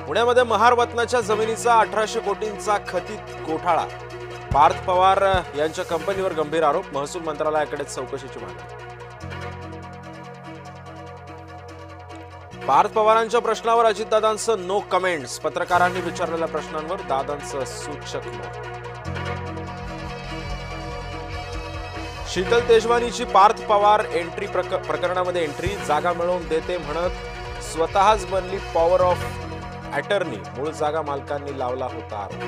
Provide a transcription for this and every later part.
पुण्यामध्ये महारत्नाच्या जमिनीचा 1800 कोटींचा खचित घोटाळा. पार्थ पवार यांच्या कंपनीवर गंभीर आरोप. महसूल मंत्रालयाकडे चौकशीची मागणी. पार्थ पवारांच्या प्रश्नावर अजितदादांचं नो कमेंट्स. पत्रकारांनी विचारलेल्या प्रश्नांवर दादांचं सूचक मत. शीतल तेजवानीची पार्थ पवार एंट्री प्रकरणामध्ये एंट्री. जागा मिळवून देते म्हणत स्वतःच बनली पॉवर ऑफ अटर्नी. मूळ जागा मालकांनी लावला होता आरोप.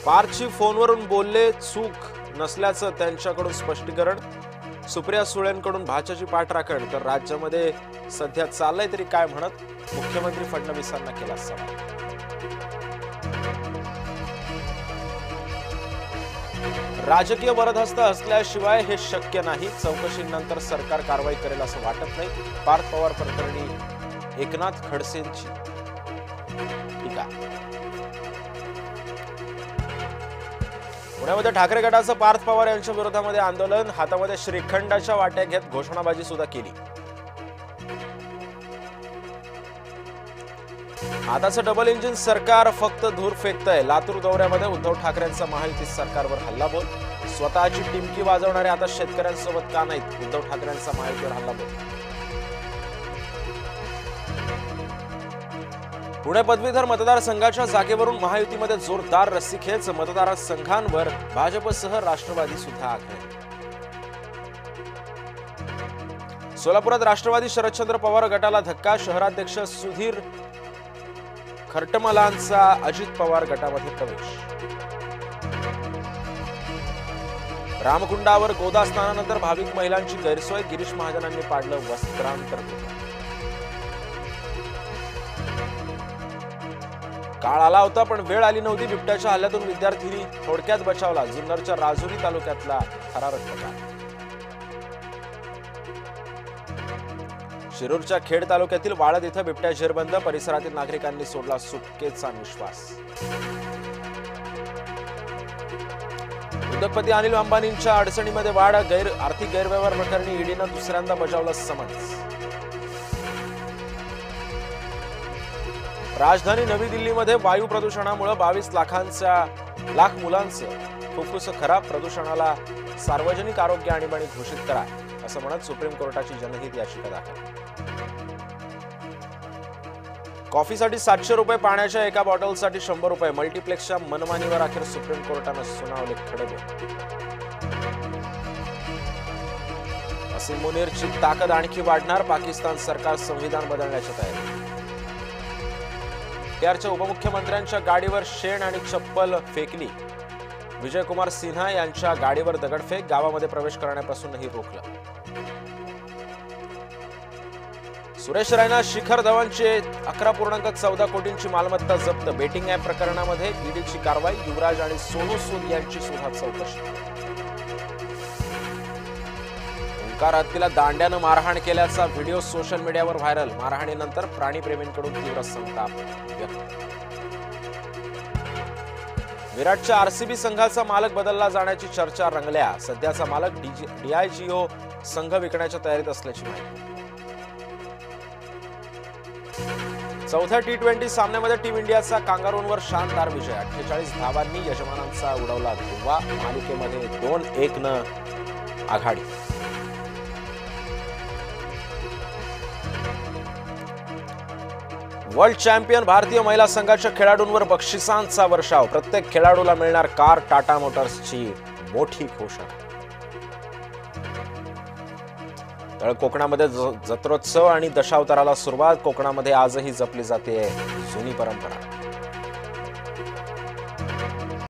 पार्थची फोनवरून बोलले चूक नसल्याचं त्यांच्याकडून स्पष्टीकरण. सुप्रिया सुळेंकडून भाजपची पाठराखण तर राज्यामध्ये सध्या चाललंय तरी काय म्हणत मुख्यमंत्री फडणवीसांना केला सवाल. राजकीय वरदहस्त असल्याशिवाय हे शक्य नाही. चौकशीनंतर सरकार कारवाई करेल असं वाटत नाही. पार्थ पवार प्रकरणी एकनाथ खडसेंची टीका. पुण्यामध्ये ठाकरे गटाचं पार्थ पवार यांच्या विरोधामध्ये आंदोलन. हातामध्ये श्रीखंडाच्या वाट्या घेत घोषणाबाजी सुद्धा केली. आताचं डबल इंजिन सरकार फक्त धूर फेकतंय. लातूर दौऱ्यामध्ये उद्धव ठाकरेंचा महायुती सरकारवर हल्लाबोल. स्वतःची टिमकी वाजवणारे आता शेतकऱ्यांसोबत का नाहीत. उद्धव ठाकरेंचा महायुतीवर हल्लाबोल. पुणे पदवीधर मतदारसंघाच्या जागेवरून महायुतीमध्ये जोरदार रस्सीखेच. मतदारसंघांवर भाजपसह राष्ट्रवादी सुद्धा आघाडी. सोलापुरात राष्ट्रवादी शरदचंद्र पवार गटाला धक्का. शहराध्यक्ष सुधीर खरटमलांचा अजित पवार गटामध्ये प्रवेश. रामकुंडावर गोदा स्नानानंतर भाविक महिलांची गैरसोय. गिरीश महाजनांनी पाडलं वस्त्रांतर. काळ आला होता पण वेळ आली नव्हती. बिबट्याच्या हल्ल्यातून विद्यार्थ्यांनी थोडक्यात बचावला. जुन्नरच्या राजुरी तालुक्यातला थरारक प्रकार. शिरूरच्या खेड तालुक्यातील वाळद इथं बिबट्या जेरबंद. परिसरातील नागरिकांनी सोडला सुटकेचा निश्वास. उद्योगपती अनिल अंबानींच्या अडचणीमध्ये वाढ. आर्थिक गैरव्यवहार प्रकरणी ईडीनं दुसऱ्यांदा बजावलं समन्स. राजधानी नवी दिल्लीमध्ये वायू प्रदूषणामुळे 22 लाख मुलांचं फुफ्फुस खराब. प्रदूषणाला सार्वजनिक आरोग्य आणीबाणी घोषित करा असं म्हणत सुप्रीम कोर्टाची जनहित याचिका दाखल. कॉफीसाठी 700 रुपये, पाण्याच्या एका बॉटलसाठी 100 रुपये. मल्टीप्लेक्सच्या मनमानीवर अखेर सुप्रीम कोर्टानं सुनावले खडे. असीम मुनीरची ताकद आणखी वाढणार. पाकिस्तान सरकार संविधान बदलण्याच्या तयारी. त्याच्या उपमुख्यमंत्र्यांच्या गाडीवर शेण आणि चप्पल फेकली. विजयकुमार सिन्हा यांच्या गाडीवर दगडफेक. गावामध्ये प्रवेश करण्यापासूनही रोखलं. सुरेश रैना शिखर धवनचे 11.14 कोटींची मालमत्ता जप्त. बेटिंग ॲप प्रकरणामध्ये ईडीची कारवाई. युवराज आणि सोनू सूद यांची सुद्धा चौकशी. ओंकार हत्तीला दांड्यानं मारहाण केल्याचा व्हिडिओ सोशल मीडियावर व्हायरल. मारहाणीनंतर प्राणीप्रेमींकडून तीव्र संताप व्यक्त. विराटच्या आरसीबी संघाचा मालक बदलला जाण्याची चर्चा रंगल्या. सध्याचा मालक डीआयजीओ संघ विकण्याच्या तयारीत असल्याची माहिती. चौथ्या T20 सामन्यामध्ये टीम इंडियाचा कांगारूंवर शानदार विजय. 48 धावांनी यजमानांचा उडवला धुव्वा. मालिकेमध्ये 2-1 आघाडी. वर्ल्ड चॅम्पियन भारतीय महिला संघाच्या खेळाडूंवर बक्षिसांचा वर्षाव. प्रत्येक खेळाडूला मिळणार कार. टाटा मोटर्सची मोठी घोषणा. तळ कोकणामध्ये जत्रोत्सव आणि दशावताराला सुरुवात. कोकणामध्ये आजही जपली जाते जुनी परंपरा.